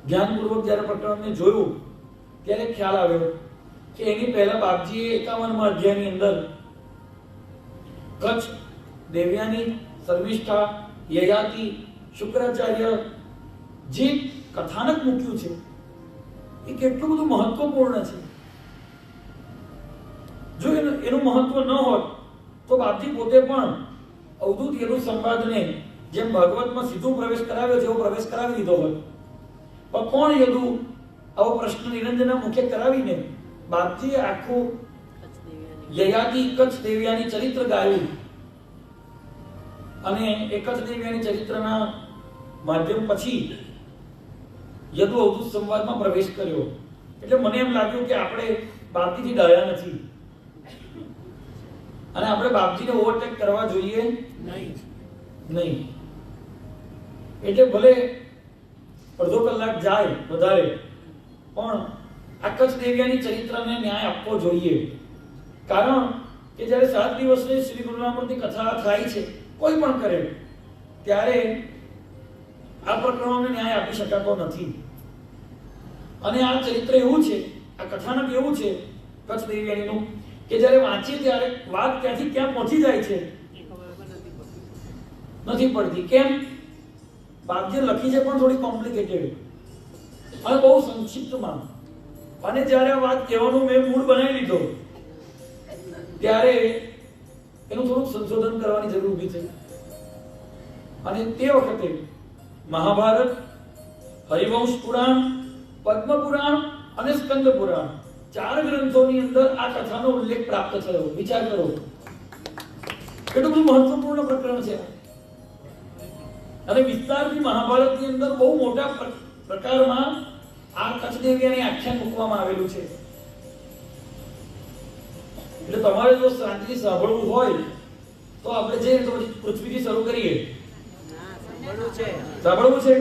ધ્યાનપૂર્વક જ્યારે પ્રકરણને જોયું ત્યારે ખ્યાલ આવ્યો કે એની પહેલા બાપજીએ 51મા અધ્યાયની અંદર કચ્છ, દેવયાની, શર્મિષ્ઠા, યયાતિ, શુક્રાચાર્ય જે કથાનક મૂક્યું છે એ કેટલું બધું મહત્વપૂર્ણ છે. જો એનું મહત્વ ન હોત તો બાપજી પોતે પણ અવધૂત યદુ સંવાદને જેમ ભાગવતમાં સીધું પ્રવેશ કરાવ્યો છે એવો પ્રવેશ કરાવી દીધો હોત. પણ કોણ યદુ આવો પ્રશ્ન નિરંજનના મુખે કરાવીને બાપજીએ આખું યયાતિ કચ્છ દેવ્યાની ચરિત્ર ગાયું અને એ કચ્છ દેવ્યાની ચરિત્રના માધ્યમ પછી યદુ અવધૂત સંવાદમાં પ્રવેશ કર્યો. એટલે મને એમ લાગ્યું કે આપણે બાપજીથી ડાયા નથી અને આપણે બાપજીને ઓવરટેક કરવા જોઈએ નહીં. એટલે ભલે અડધો કલાક જાય વધારે, પણ આ કચ્છ દેવ્યાની ચરિત્રને ન્યાય આપવો જોઈએ. કારણ કે જ્યારે 7 દિવસની શ્રી ગુરુનામૃતની કથા થાય છે, કોઈ પણ કરે, ત્યારે આ પ્રકરણોને ન્યાય આપી શકાતો નથી. અને આ ચરિત્ર એવું છે, આ કથાનક એવું છે કચ્છ દેવ્યાનીનું કે જ્યારે વાંચીએ ત્યારે વાત ક્યાંથી ક્યાં પહોંચી જાય છે નથી પડતી. કેમ? બાપજીએ લખી છે પણ થોડી કોમ્પ્લિકેટેડ અને બહુ સંક્ષિપ્તમાં. અને જ્યારે આ વાત કહેવાનું મેં મૂળ બનાવી લીધો ત્યારે એનું થોડુંક સંશોધન કરવાની જરૂર ઊભી થઈ. અને તે વખતે મહાભારત, હરિવંશ પુરાણ, પદ્મ પુરાણ અને સ્કંદ પુરાણ 4 ગ્રંથોની અંદર આ કથાનો ઉલ્લેખ પ્રાપ્ત થયો. વિચાર કરો કેટલું બધું મહત્વપૂર્ણ પ્રકરણ છે. અને વિસ્તારથી મહાભારતની અંદર બહુ મોટા પ્રકારમાં આ કચ્છ દેવ્યાની આખ્યાન મૂકવામાં આવેલું છે. એટલે તમારે જો શાંતિથી સાંભળવું હોય તો આપણે જઈએ તો પછી પૃથ્વીથી શરૂ કરીએ. સાંભળવું છે?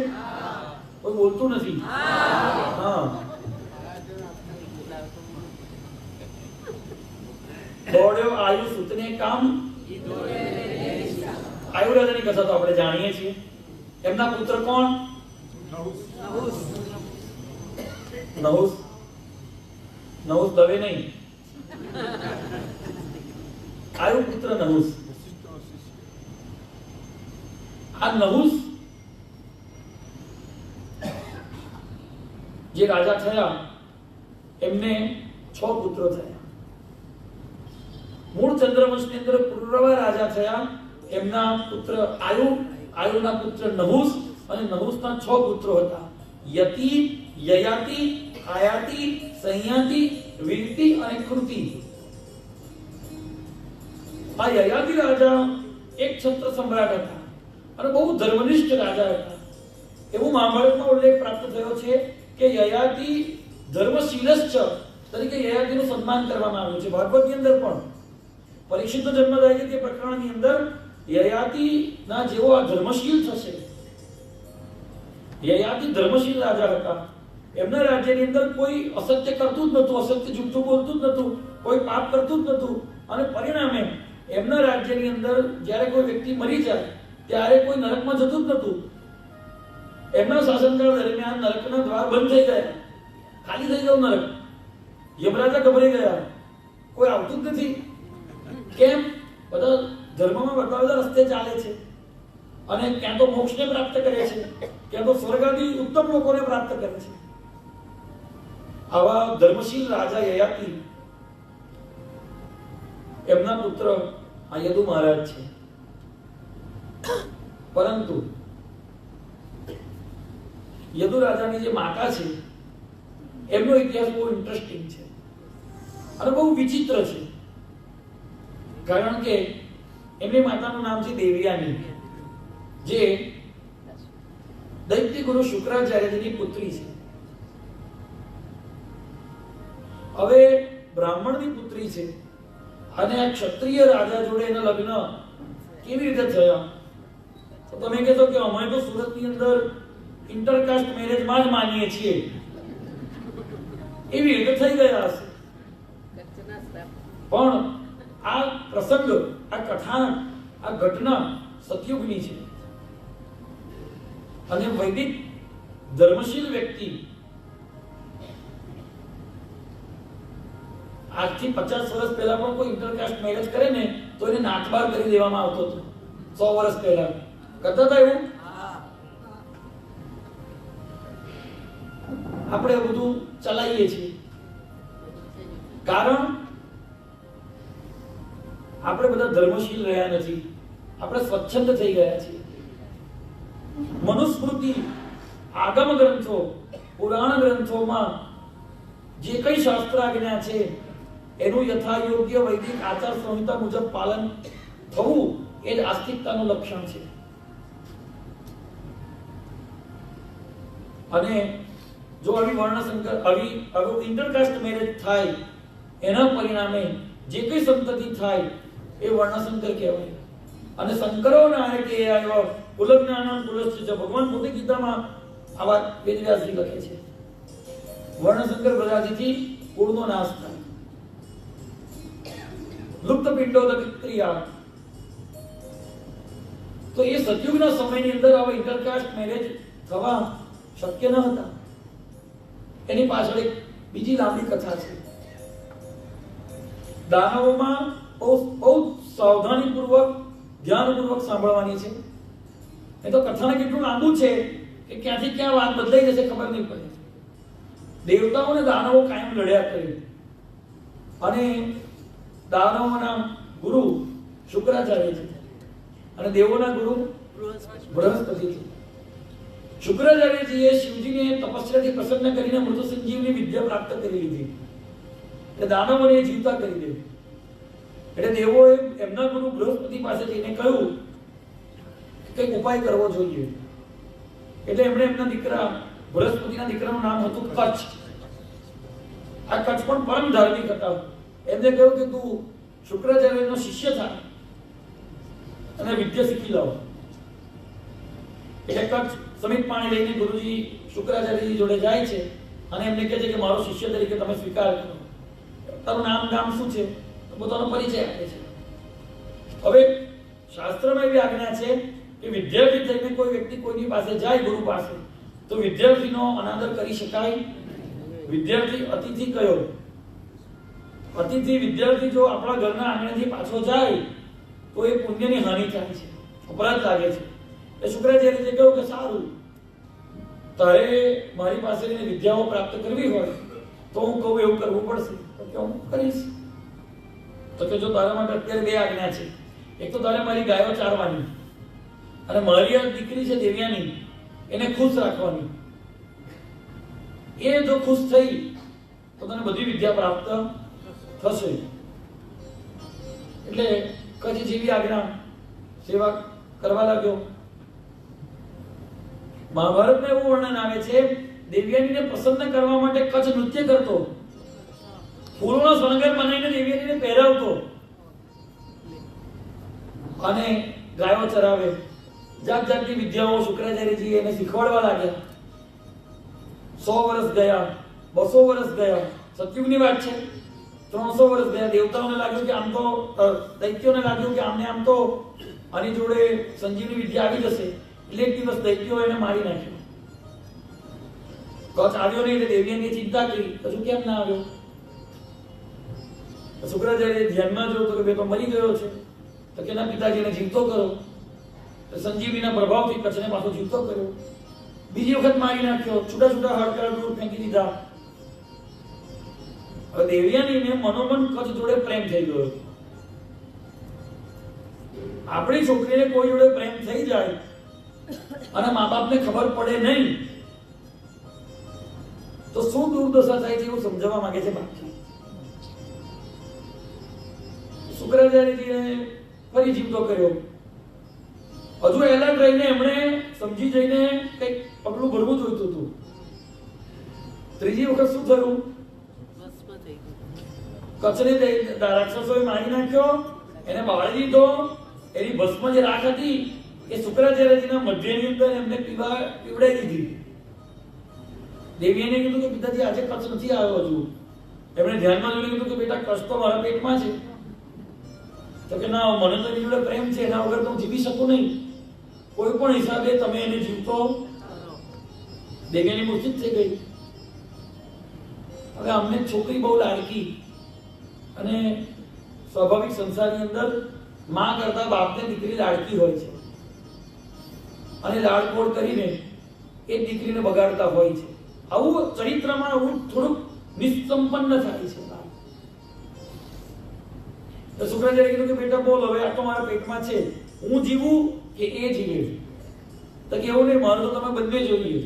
કોઈ બોલતું નથી. હા, દોડ્યો આયુ સૂતને કામ. આયુર્વેદની કથા તો આપણે જાણીએ છીએ. એમના પુત્ર કોણ? નહુસ. નહુસ દવે નહીં, આયુ પુત્ર નહુસ. આ નહુસ જે રાજા થયા એમને 6 પુત્રો થયા. મૂળ ચંદ્રવંશની અંદર પુરવા રાજા થયા. એમના પુત્ર આયુના પુત્ર નહુસ અને નહુસના 6 પુત્રો હતા. યતિ, યયાતિ, આયાતિ, સંયાતિ, વીરતિ અને કૃતિ. આ યયાતિ રાજા એક છત્ર સમ્રાટ હતા અને બહુ ધર્મનિષ્ઠ રાજા હતા. એવું મહાભારતમાં ઉલ્લેખ પ્રાપ્ત થયો છે કે યયાતિ ધર્મશીલશ્ચ તરીકે યયાતિનું સન્માન કરવામાં આવ્યું છે. ભાગવતની અંદર પણ પરીક્ષિતનો જન્મ થાય છે તે પ્રકરણની અંદર યયાતિના જેવો આ ધર્મશીલ થશે. યયાતિ ધર્મશીલ રાજા હતા. એમના રાજ્યની અંદર કોઈ અસત્ય કરતું જ નહોતું, અસત્ય જુઠ્ઠું બોલતું જ નહોતું, કોઈ પાપ કરતું જ નહોતું. અને પરિણામે એમના રાજ્યની અંદર જ્યારે કોઈ વ્યક્તિ મરી જાય ત્યારે કોઈ નરકમાં જતું જ નહોતું. એમના શાસનકાળ દરમિયાન નરકના દ્વાર બંધ થઈ ગયા, ખાલી થઈ ગયું નરક. યમરાજા ગભરાઈ ગયા, કોઈ આવતું જ નથી. કેમ? બધા ધર્મમાં બતાવેલા રસ્તે ચાલે છે અને ક્યાં તો મોક્ષને પ્રાપ્ત કરે છે, ક્યાં તો સ્વર્ગ આદિ ઉત્તમ લોકોને પ્રાપ્ત કરે છે. આવા ધર્મશીલ રાજા યયાતિ, એમના પુત્ર આ યદુ મહારાજ છે. પરંતુ યદુ રાજાની જે માતા છે એમનો ઇતિહાસ બહુ ઇન્ટરેસ્ટિંગ છે અને બહુ વિચિત્ર છે. કારણ કે એમની માતાનું નામ છે દેવયાની, જે દૈત્ય ગુરુ શુક્રાચાર્યજીની પુત્રી છે. હવે બ્રાહ્મણની પુત્રી છે અને આ ક્ષત્રિય રાજા જોડે એના લગ્ન કેવી રીતે થયા? તો તમે કહેશો કે અમે તો સુરતની અંદર ઇન્ટરકાસ્ટ મેરેજમાં જ માનીએ છીએ. એવી રીતે થઈ ગયા હશે. પણ આ પ્રસંગ, આ કથાનક, આ ઘટના સતયુગની છે અને વૈદિક ધર્મશીલ વ્યક્તિ આજથી 50 વર્ષ પહેલા પણ કોઈ ઇન્ટરકાસ્ટ મેરેજ કરે ને તો એને નાતબાર કરી દેવામાં આવતો હતો. 100 વર્ષ પહેલા કરતા હતા એવું. આપણે બધું ચલાવીએ છીએ કારણ આપણે બધા ધર્મશીલ રહ્યા નથી. આપણે સ્વચ્છંદ થઈ ગયા છીએ. મનુસ્મૃતિ, આગમ ગ્રંથો, પુરાણ ગ્રંથોમાં જે કઈ શાસ્ત્ર આજ્ઞા છે એનું યથાયોગ્ય વૈદિક આચાર સંહિતા મુજબ પાલન થવું એ જ આસ્તિકતાનું લક્ષણ છે. અને જો આવી વર્ણસંકર આવી ઇન્ટરકાસ્ટ મેરેજ થાય એના પરિણામે જે કઈ સંતતિ થાય એ વર્ણસંકર કહેવાય. અને શંકરોના કે આવ્યો કુલજ્ઞાનમ કુલશ્ચ. ભગવાન પોતે ગીતામાં આ વાત વેદવ્યાસજી લખે છે. વર્ણસંકર પ્રજાતિથી કુળનો નાશ થાય. લુપ્ત પિંડોદક ક્રિયા. તો એ સતયુગના સમયની અંદર આવા ઇન્ટરકાસ્ટ મેરેજ થવા શક્ય ન હતા. એની પાછળ એક બીજી લાંબી કથા છે. દાનવોમાં બહુ સાવધાનીપૂર્વક ધ્યાનપૂર્વક સાંભળવાની છે. એ તો કથાને કેટલું લાંબુ છે કે ક્યાંથી ક્યાં વાત બદલાઈ જશે ખબર નહીં પડે. દેવતાઓ અને દાનવો કાયમ લડ્યા કરે અને દાનવોના ગુરુ શુક્રાચાર્ય છે અને દેવોના ગુરુ બૃહસ્પતિ છે. શુક્રાચાર્યજીએ શિવજીને તપસ્યાથી પ્રસન્ન કરીને મૃત સંજીવની વિદ્યા પ્રાપ્ત કરી લીધી. એટલે દાનવોને જીવતા કરી દે. એટલે દેવોએ એમના ગુરુ બૃહસ્પતિ પાસે જઈને કહ્યું કે કંઈક ઉપાય કરવો જોઈએ. એટલે એમણે એમના દીકરા બૃહસ્પતિના દીકરાનું નામ હતું કચ્છ. આ કચ્છ પણ પરમ ધાર્મિક હતા. એમને કહ્યું કે તું શુક્રાચાર્યનો શિષ્ય થાય અને વિદ્યા શીખી લાવ. એટલે કચ્છ સમિત પાણી લઈને ગુરુજી શુક્રાચાર્યજી જોડે જાય છે અને એમને કહે છે કે મારો શિષ્ય તરીકે તમે સ્વીકાર કરો. તારું નામ શું છે? પોતાનો પરિચય આપે છે. હવે શાસ્ત્રમાં એવી આજ્ઞા છે કે વિદ્યાર્થી થઈને કોઈ વ્યક્તિ કોઈની પાસે જાય ગુરુ પાસે તો વિદ્યાર્થીનો અનાદર કરી શકાય. વિદ્યાર્થી અતિથિ કયો? અતિથિ વિદ્યાર્થી જો આપણા ઘરના આંગણેથી પાછો જાય તો એ પુણ્યની હાનિ થાય છે, અપરાધ લાગે છે. એ શુક્રાચાર્યજીએ કહ્યું કે સારું, તારે મારી પાસેથી વિદ્યાઓ પ્રાપ્ત કરવી હોય તો હું કહું એવું કરવું પડશે. તો કે હું કરીશ. તો કે જો તારા માટે અત્યારે બે આજ્ઞા છે. એક તો તારે મારી ગાયો ચારવાની અને મારી આ દીકરી છે દેવ્યાની એને ખુશ રાખવાની. એ જો ખુશ થઈ તો તને બધી વિદ્યા પ્રાપ્ત થશે. એટલે કચ્છ જેવી આજ્ઞા સેવા કરવા લાગ્યો. મહાભારતમાં એવું વર્ણન આવે છે દેવ્યાનીને પ્રસન્ન કરવા માટે કચ્છ નૃત્ય કરતો, ફૂલોનો શણગાર બનાવીને દેવ્યાનીને પહેરાવતો અને ગાયો ચરાવે. જાત જાતની વિદ્યાઓ શુક્રાચાર્યજી એને શીખવાડવા લાગ્યા. 100 વર્ષ ગયા, 200 વર્ષ ગયા. સતયુગની વાત છે. 300 વર્ષ ગયા. દેવતાઓને લાગ્યું કે આમ તો દૈત્યોને લાગ્યું કે આમ તો આની જોડે સંજીવની વિદ્યા આવી જશે. એટલે એક દિવસ દૈત્યો એને મારી નાખ્યો. કચ્છ આવ્યો નહીં એટલે દેવ્યાનીએ ચિંતા કરી, હજુ કેમ ના આવ્યો? શુક્રાચાર્ય ધ્યાનમાં જોયું તો કે બે તો મરી ગયો છે. તો કે ના પિતાજીને જીવતો કરો. સંજીવનીના પ્રભાવથી કચ્છને પાછો જીવતો કર્યો. બીજી વખત મારી નાખ્યો. છૂટા છૂટા હાડકા દૂર ફેંકી દીધા. હવે દેવ્યાનીને મનોમન કચ્છ જોડે પ્રેમ થઈ ગયો. આપણી છોકરીને કોઈ જોડે પ્રેમ થઈ જાય અને મા બાપને ખબર પડે નહીં તો શું દુર્દશા થાય છે એવું સમજાવવા માંગે છે બાકી. શુક્રાચાર્યજીએ ફરી જીવતો કર્યો. હજુ એલર્ટ રહીને એમણે સમજી જઈને કંઈક પગલું ભરવું જોઈતું હતું. ત્રીજી વખત શું થયું? કચ્છને રાક્ષસોએ મારી નાખ્યો, એને બાળી દીધો. એની ભસ્મ જે રાખ હતી એ શુક્રાચાર્યજીના મધ્યની અંદર એમને પીવડાવી દીધી. દેવીને કીધું કે પિતાજી આજે કચ્છ નથી આવ્યો હજુ. એમણે ધ્યાનમાં જોઈને કીધું કે બેટા કચ્છ તો મારા પેટમાં છે. તો કે ના, મને તો એની જોડે પ્રેમ છે, એના વગર તો હું જીવી શકું નહીં. કોઈ પણ હિસાબે તમે એને જીવતો દેવ્યાની મૂર્તિ જ થઈ ગઈ. હવે અમને છોકરી બહુ લાડકી, અને સ્વાભાવિક સંસારની અંદર માં કરતા બાપને દીકરી લાડકી હોય છે, અને લાડકોડ કરીને એ દીકરીને બગાડતા હોય છે. આવું ચરિત્રમાં આવું થોડુંક નિસ્સંપન્ન થાય છે. તો શુક્રાચાર્ય કીધું કે બેટા બોલ, હવે આ તો મારા પેટમાં છે, હું જીવું કે એ જીવે? તો કે એવું નહીં, મારું તો તમે બંને જોઈએ,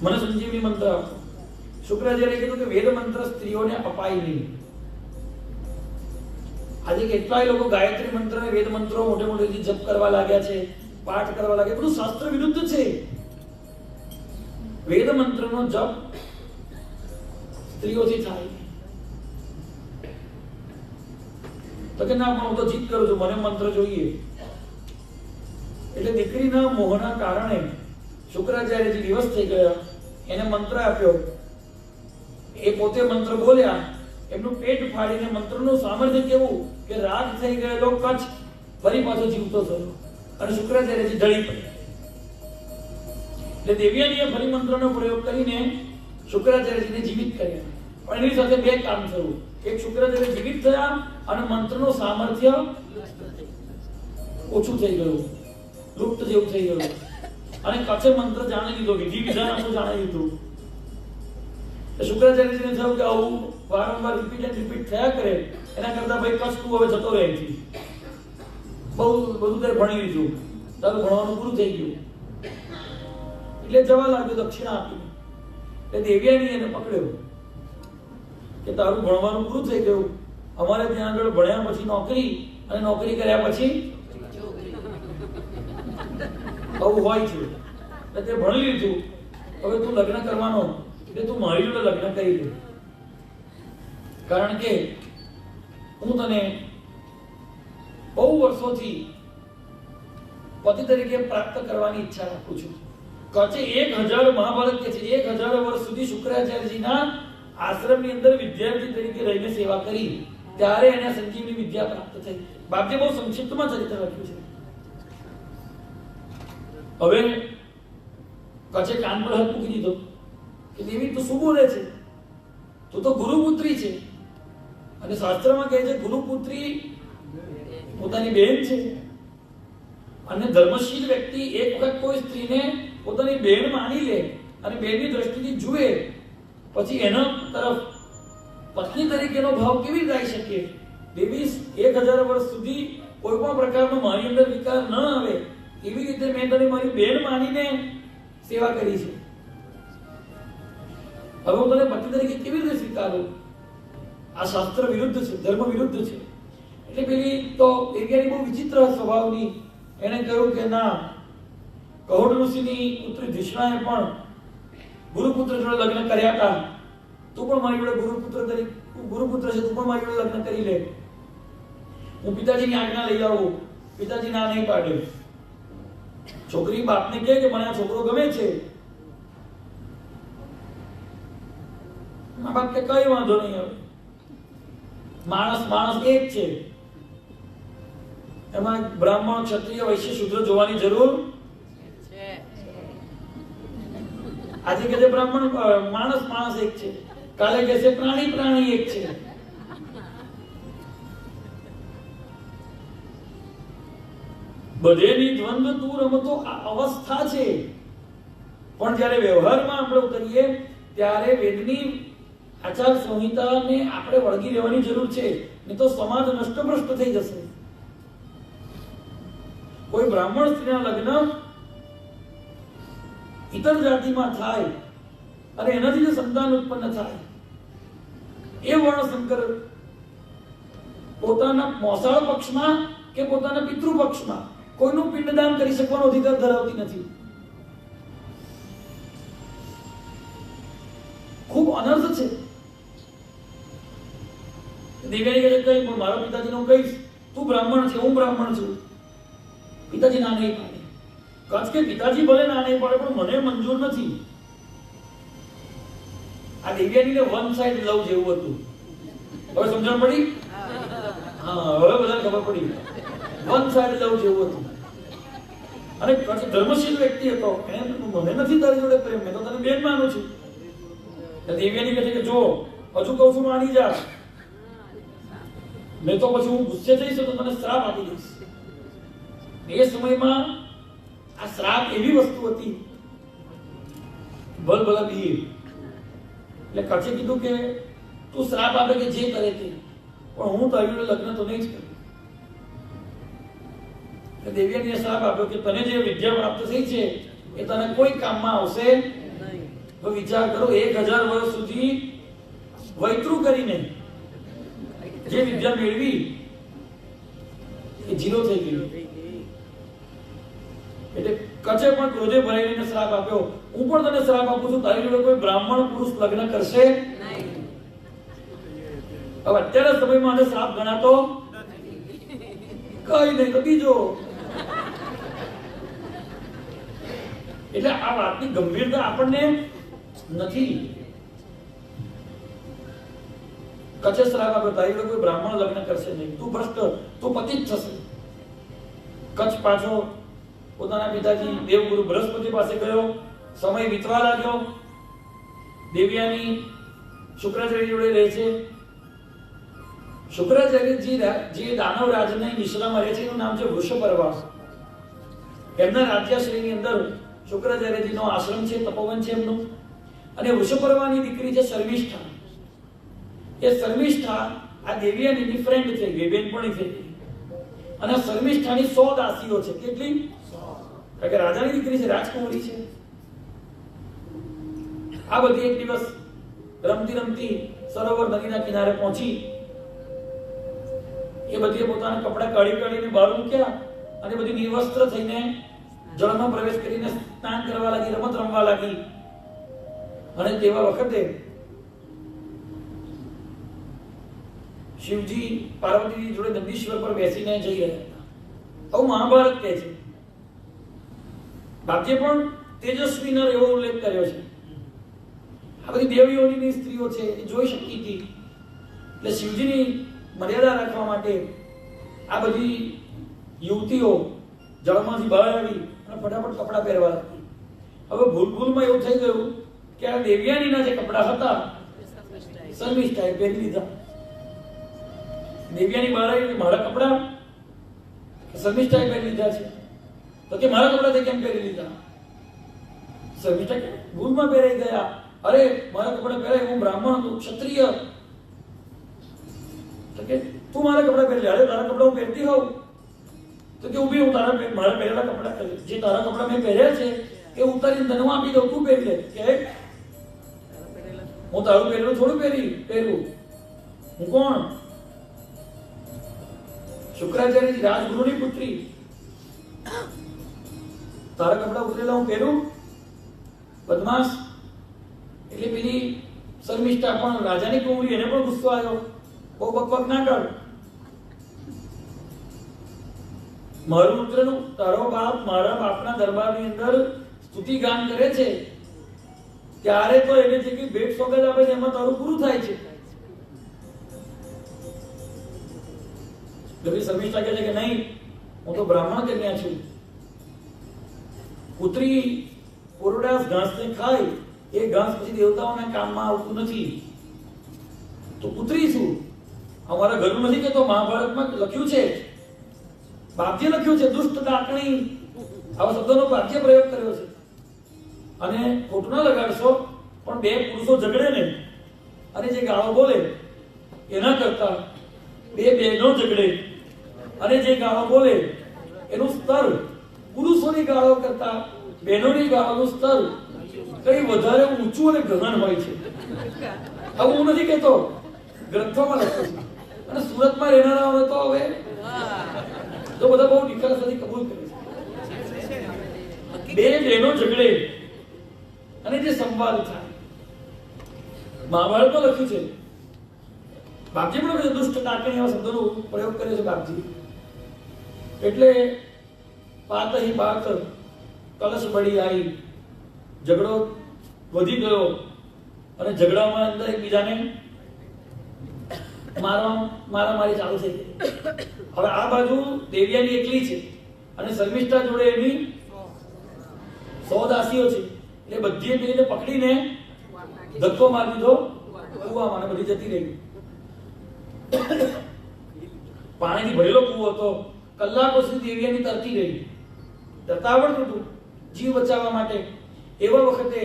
મને સંજીવની મંત્ર આપો. શુક્રાચાર્ય કીધું કે વેદ મંત્ર સ્ત્રીઓને અપાય નહીં. આજે કેટલાય લોકો ગાયત્રી મંત્ર અને વેદ મંત્રો મોટે મોટે જપ કરવા લાગ્યા છે, પાઠ કરવા લાગ્યા, બધું શાસ્ત્ર વિરુદ્ધ છે. વેદ મંત્રનો જપ સ્ત્રીઓથી થાય. તો કે ના, હું તો જીત કરું છું, મને મંત્ર જોઈએ. એટલે દીકરીના મોહના કારણે શુક્રાચાર્યજી દિવસ થઈ ગયા, એને મંત્ર આપ્યો, એ પોતે મંત્ર બોલ્યા, એમનું પેટ ફાડીને મંત્રનું સામર્થ્ય કેવું કે રાગ થઈ ગયેલો કચ્છ ફરી પાછો જીવતો થયો, અને શુક્રાચાર્યજી ઢળી પડ્યા. એટલે દેવ્યાનીએ ફરી મંત્રનો પ્રયોગ કરીને શુક્રાચાર્યજીને જીવિત કર્યા. પણ એની સાથે બે કામ થયું. એક, શુક્રાચાર્ય જીવિત થયા અને મંત્રનું સામર્થ્ય ઓછું થઈ ગયું, લુપ્ત જેવું થઈ ગયું, અને કચ્છે મંત્ર જાણી લીધો, વિધિ વિધાન આખું જાણી લીધું. શુક્રાચાર્યજીને થયું કે આવું વારંવાર રિપીટ થયા કરે, એના કરતા ભાઈ કચ્છ તું હવે જતો રહે છે, બધું તે ભણી લીધું, તારું ભણવાનું પૂરું થઈ ગયું. એટલે જવા લાગ્યો દક્ષિણા આપીને. એટલે દેવ્યાની એને પકડ્યો કે તારું ભણવાનું પૂરું થઈ ગયું, અમારે ત્યાં આગળ ભણ્યા પછી નોકરી, અને નોકરી કર્યા પછી આવું હોય છે. એટલે તે ભણી લીધું, હવે તું લગ્ન કરવાનો, એટલે તું મારી જોડે લગ્ન કરી લે, કારણ કે હું તને બહુ વર્ષોથી પતિ તરીકે પ્રાપ્ત કરવાની ઈચ્છા રાખું છું. કચ્છે 1000 મહાભારત કે છે, 1000 વર્ષ સુધી શુક્રાચાર્યજીના આશ્રમની અંદર વિદ્યાર્થી તરીકે રહીને સેવા કરી, ત્યારે એને સંજીવની વિદ્યા પ્રાપ્ત થઈ. બાપજી બહુ સંક્ષિપ્તમાં ચરિત્ર લખ્યું છે. હવે કચ્છે કાન પર હાથ મૂકી દીધો કે દેવી તું શું બોલે છે? તું તો ગુરુપુત્રી છે, અને શાસ્ત્રમાં કહે છે ગુરુપુત્રી પોતાની બહેન છે. અને ધર્મશીલ વ્યક્તિ એક વખત કોઈ સ્ત્રીને પોતાની બહેન માની લે અને બહેનની દ્રષ્ટિથી જુએ, પછી એના તરફ પત્ની તરીકેનો ભાવ કેવી રીતે આવી શકે? દેવી 1000 વર્ષ સુધી કોઈ પણ પ્રકારનો મારી અંદર વિકાર ન આવે, એવી રીતે મેં તને મારી બહેન માનીને સેવા કરી છે. હવે હું તને પતિ તરીકે કેવી રીતે સ્વીકારું? આ શાસ્ત્ર વિરુદ્ધ છે, ધર્મ વિરુદ્ધ છે. એટલે પેલી તો દેવ્યાની બહુ વિચિત્ર સ્વભાવની, એને કહ્યું કે ના, કહોડ ઋષિની પુત્રી ધૃષ્ણાએ પણ ગુરુપુત્ર જોડે લગ્ન કર્યા હતા, તું પણ મારી જોડે ગુરુપુત્ર છે, તું પણ મારી જોડે લગ્ન કરી લે. હું પિતાજીની આજ્ઞા લઈ આવું. પિતાજી ના નહીં પાડે. છોકરી બાપને કહે કે મને આ છોકરો ગમે છે. મા બાપ કે કઈ વાંધો નહીં, હવે માણસ એક છે, એમાં બ્રાહ્મણ, ક્ષત્રિય, વૈશ્ય, શૂદ્ર જોવાની જરૂર છે. આજે કહે છે બ્રાહ્મણ માણસ એક છે, કાલે કહે છે પ્રાણી એક છે. બધેની દ્વંદ્વ તું રમતો આ અવસ્થા છે. પણ જ્યારે વ્યવહારમાં આપણે ઉતરીએ ત્યારે વેદની આચાર સંહિતાને આપણે વળગી રહેવાની જરૂર છે, નહીં તો સમાજ નષ્ટભ્રષ્ટ થઈ જશે. કોઈ બ્રાહ્મણ સ્ત્રીના લગ્ન ઇતર જાતિમાં થાય અને એનાથી જે સંતાન ઉત્પન્ન થાય, એ વર્ણશંકર પોતાના મોસાળ પક્ષમાં કે પોતાના પિતૃ પક્ષમાં કોઈનું પિંડદાન કરી શકવાનો અધિકાર ધરાવતી નથી. ખૂબ અનર્થ છે. દેવ્યાની કહે કઈ પણ મારા પિતાજીને હું કહીશ, તું બ્રાહ્મણ છે, હું બ્રાહ્મણ છું. પિતાજી ના નહીં પાડે. કચ્છ કે પિતાજી ભલે ના નહીં પાડે, પણ મને મંજૂર નથી. આ દેવ્યાનીને વન સાઇડ લવ જેવું હતું. હવે સમજણ પડી? હા, હવે બધાને ખબર પડી. વન સાઇડ લવ જેવું હતું. અને કચ્છ ધર્મશીલ વ્યક્તિ હતો, મને નથી તારી જોડે પ્રેમ, મેં તો તને બેન માનું છું. દેવ્યાની કહે છે કે જો હજુ કહું છું માની જા, મેં તો પછી હું ગુસ્સે થઈશ તો તને શ્રાપ આપી દઈશ. એ સમયમાં આ શ્રાપ એવી વસ્તુ હતી, ભલભલા બી. એટલે કચ્છે કીધું કે તું શ્રાપ આપે કે જે કરે તે, પણ હું તારી જોડે લગ્ન તો નહીં જ કરું. દેવ્યાને શ્રાપ આપ્યો કે તને જે વિદ્યા પ્રાપ્ત થઈ છે એ તને કોઈ કામમાં આવશે નહીં. તો વિચાર કરો, 1000 વર્ષ સુધી વૈતરું કરીને જે વિદ્યા મેળવી એ જીરો થઈ ગઈ. એટલે કચ્છે પણ ક્રોધે ભરાઈને શ્રાપ આપ્યો, હું પણ તને શ્રાપ આપું છું, તારી જોડે કોઈ બ્રાહ્મણ પુરુષ લગ્ન કરશે નહીં. હવે અત્યારના સમયમાં આને શ્રાપ ગણાતો કઈ નહીં, તો બીજો. એટલે આ વાતની ગંભીરતા આપણને નથી. કચ્છે શ્રાપ આપ્યો, તારી જોડે કોઈ બ્રાહ્મણ લગ્ન કરશે નહીં, તું ભ્રષ્ટ, તું પતિત થશે. કચ્છ પાછો પોતાના પિતાજી દેવગુરુ બૃહસ્પતિ પાસે ગયો. સમય વીતવા લાગ્યો. દેવ્યાની શુક્રાચાર્ય જોડે રહે છે. શુક્રાચાર્યજી જે દાનવ રાજની નિશ્રામાં રહે છે એનું નામ છે વૃષપર્વા. એમના રાજ્યાશ્રયની અંદર શુક્રાચાર્યજીનો આશ્રમ છે, તપોવન છે એમનું. અને વૃષપર્વાની દીકરી છે શર્મિષ્ઠા. એ શર્મિષ્ઠા આ દેવ્યાની ફ્રેન્ડ થઈ ગઈ, બેનપણી થઈ ગઈ. અને શર્મિષ્ઠાની 100 દાસીઓ છે. કેટલી? 100. કારણ કે રાજાની દીકરી છે, રાજકુમારી છે. આ બધી એક દિવસ રમતી રમતી સરોવર નદીના કિનારે પહોંચી. એ બધી પોતાના કપડા કાઢીને બહાર મૂક્યા અને બધી નિર્વસ્ત્ર થઈને જળમાં પ્રવેશ કરીને સ્નાન કરવા લાગી, રમત રમવા લાગી. અને તેવા વખતે શિવજી પાર્વતીજી જોડે નંદીશ્વર પર બેસીને જઈ રહ્યા હતા. આવું મહાભારત કહે છે. બાપજીએ પણ તેજસ્વી નર એવો ઉલ્લેખ કર્યો છે. આ બધી દેવયોનીની સ્ત્રીઓ છે, એ જોઈ શકતી હતી. એટલે શિવજીની મર્યાદા રાખવા માટે આ બધી યુવતીઓ જળમાંથી બહાર આવી અને ફટાફટ કપડા પહેરવા લાગી. હવે ભૂલમાં એવું થઈ ગયું કે આ દેવ્યાનીના જે કપડા હતા શર્મિષ્ઠાએ પહેરી લીધા. દેવ્યાની બહાર આવી, મારા કપડા શર્મિષ્ઠાએ પહેરી લીધા છે. તો કે મારા કપડા તે કેમ પહેરી લીધા? શર્મિષ્ઠા કે ભૂલમાં પહેરાઈ ગયા. અરે મારા કપડા પહેરાય, હું બ્રાહ્મણ હતો, ક્ષત્રિય. તો કે તું મારા કપડા પહેરી લે. અરે તારા કપડા હું પહેરતી હોઉં તો કે ઊભી, હું મારા પહેરેલા કપડા, જે તારા કપડા મેં પહેર્યા છે એ ઉતારીને તને હું આપી દઉં, તું પહેરી લે. કે હું તારું પહેરેલું થોડું પહેરું, હું કોણ? શુક્રાચાર્યજી રાજગુરુની પુત્રી, તારા કપડા ઉતરેલા હું પહેરું? બદમાશ. એટલે પેલી શર્મિષ્ઠા પણ રાજાની કુંવરી, એને પણ ગુસ્સો આવ્યો. બહુ બકબક ના કર, મારું ઉતરેલું, તારો બાપ મારા બાપના દરબારની અંદર સ્તુતિ ગાન કરે છે ત્યારે તો એને જે કઈ ભેટ સોગંદ આપે છે એમાં તારું પૂરું થાય છે. શર્મિષ્ઠા કહે છે કે નહીં, હું તો બ્રાહ્મણ કન્યા છું. પુત્રી કોરડાસ ઘાસને ખાય, એ ઘાસ પછી દેવતાઓના કામમાં આવતું નથી. તો પુત્રી છું, અમારા ઘરનું નથી કેતો, મહાભારતમાં લખ્યું છે, બાપજીએ લખ્યું છે, દુષ્ટ ડાકણી, આવા શબ્દોનો બાપજીએ પ્રયોગ કર્યો છે. અને ખોટું ના લગાડશો, પણ બે પુરુષો ઝઘડે ને અને જે ગાળો બોલે એના કરતા બે બહેનો ઝઘડે અને જે ગાળો બોલે એનું સ્તર પુરુષોની ગાળો કરતા બહેનોની ગાળોનું સ્તર કઈ વધારે ઊંચું અને ગહન હોય છે. આવું હું નથી કહેતો, ગ્રંથોમાં લખ્યું છે. અને સુરતમાં રહેનારાઓ તો હવે તો બધા બહુ નિખાલસથી કબૂલ કરે છે. બે બહેનો ઝઘડે અને જે સંવાદ થાય, મહાભારતમાં લખ્યું છે. બાપજી પણ દુષ્ટ ટાંકણી એવા શબ્દોનો પ્રયોગ કર્યો છે બાપજી. એટલે પાત હી બાત કલશ બળી આવી, ઝઘડો વધી ગયો અને ઝઘડામાં અંદર એકબીજાને મારામારી ચાલુ થઈ ગઈ. હવે આ બાજુ દેવ્યાની એકલી છે અને શર્મિષ્ઠા જોડે એની 100 દાસીઓ છે એટલે બધીએ બેને પકડીને ધક્કો મારી દીધો કૂવામાં, અને બધી જતી રહી. પાણીથી ભરેલો કૂવો હતો. કલાકો સુધી દેવ્યાની તરતી રહી. તરતા આવડતું હતું જીવ બચાવવા માટે. એવા વખતે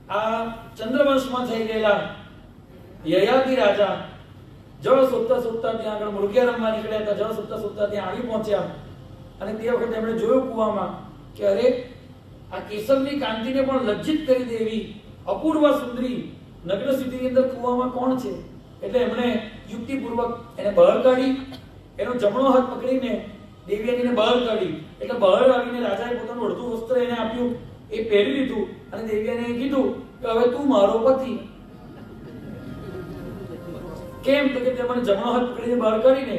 આ ચંદ્રવંશમાં થઈ ગયેલા યયાતિ રાજા જળ શોધતા શોધતા ત્યાં આગળ મુરગિયા રમવા નીકળ્યા હતા. જળ શોધતા શોધતા ત્યાં આવી પહોંચ્યા અને તે વખતે એમણે જોયું કૂવામાં કે અરે આ કેસરની કાંતિને પણ લજ્જિત કરી દે એવી અપૂર્વ સુંદરી નગ્ન સ્થિતિની અંદર કૂવામાં કોણ છે? એટલે એમણે યુક્તિપૂર્વક એને બહાર કાઢી. એનો જમણો હાથ પકડીને દેવ્યાનીને બહાર કાઢી. એટલે બહાર આવીને રાજાએ પોતાનું અડધું વસ્ત્ર એને આપ્યું, એ પહેરી લીધું અને દેવ્યાનીએ કીધું કે હવે તું મારો પતિ. કેમ? તો કે તે મને જમણો હાથ પકડીને બહાર કાઢીને.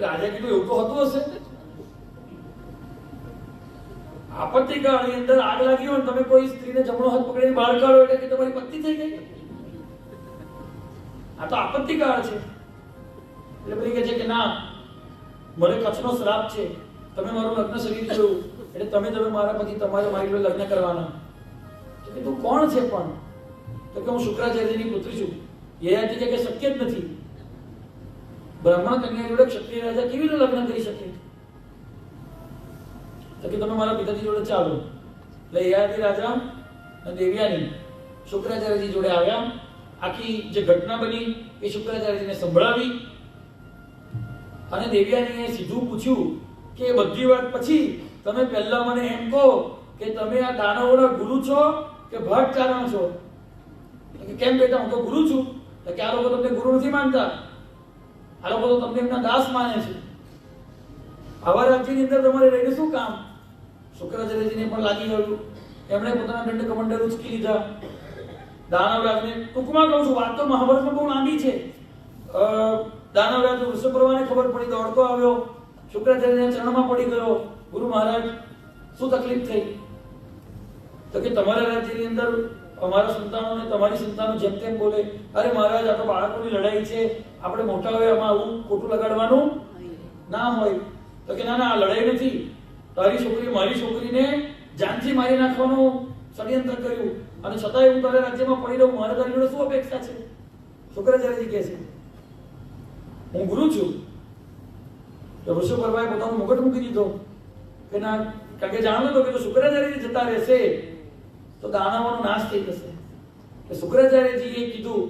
રાજાએ કીધું એવું તો હતું હશે. આપત્તિકાળની અંદર આગ લાગી હોય તમે કોઈ સ્ત્રીને જમણો હાથ પકડીને બહાર કાઢો એટલે કે તમારી પત્ની થઈ ગઈ. આ તો આપત્તિકાળ છે. એટલે પેલી કહે છે કે ના, મને કચ્છનો શ્રાપ છે, તમે મારું લગ્ન શરીર જોયું એટલે તમે મારા પછી તમારે મારી જોડે લગ્ન કરવાના. તો કે તું કોણ છે પણ? તો કે હું શુક્રાચાર્યની પુત્રી છું. યયાતિ કે શક્ય જ નથી. બ્રાહ્મણ કન્યા જોડે ક્ષત્રિય રાજા કેવી રીતે લગ્ન કરી શકે? તો કે તમે મારા પિતાજી જોડે ચાલો. એટલે યયાતિ રાજા અને દેવ્યાની શુક્રાચાર્યજી જોડે આવ્યા. આખી જે ઘટના બની એ શુક્રાચાર્યજીને સંભળાવી અને દેવ્યાનીએ સીધું પૂછ્યું કે બધી વાત પછી તમે પહેલા મને એમ કહો કે તમે આ દાનવોના ગુરુ છો કે ભટ્ટ ચારણ છો? કે કેમ બેટા, હું તો ગુરુ છું. તો કે આ લોકો તમને ગુરુ નથી માનતા, આ લોકો તો તમને એમના દાસ માને છે. આવા રાજ્યની અંદર તમારે રહીને શું કામ? શુક્રાચાર્યજીને પણ લાગી ગયું. એમણે પોતાના દંડ કમંડલ ઉચકી લીધા. દાનવરાજને ટૂંકમાં કહું છું, વાત તો મહાભારતમાં બહુ લાંબી છે. દાનવરાજ વૃષભપર્વાને ખબર પડી, દોડતો આવ્યો, શુક્રાચાર્યના ચરણમાં પડી ગયો. ગુરુ મહારાજ, શું તકલીફ થઈ? તો કે તમારા રાજ્યની અંદર અમારા સંતાનોને તમારી સંતાનો જેમ તેમ બોલે. અરે મહારાજ, આ તો બાળકોની લડાઈ છે, આપણે મોટા હોય એમાં આવું ખોટું લગાડવાનું ના હોય. તો કે ના ના, આ લડાઈ નથી. તારી છોકરી મારી છોકરીને જાનથી મારી નાખવાનું ષડયંત્ર કર્યું અને છતાંય હું તારા રાજ્યમાં પડી રહું. મારા તારી જોડે શું અપેક્ષા છે? શુક્રાચાર્યજી કહે છે હું ગુરુ છું. તો વૃષભપર્વાએ પોતાનો મુગટ મૂકી દીધો કે ના, કારણ કે જાણતો હતો કે જો શુક્રાચાર્યજી જતા રહેશે તો દાનવોનો નાશ થઈ જશે. એટલે શુક્રાચાર્યજીએ કીધું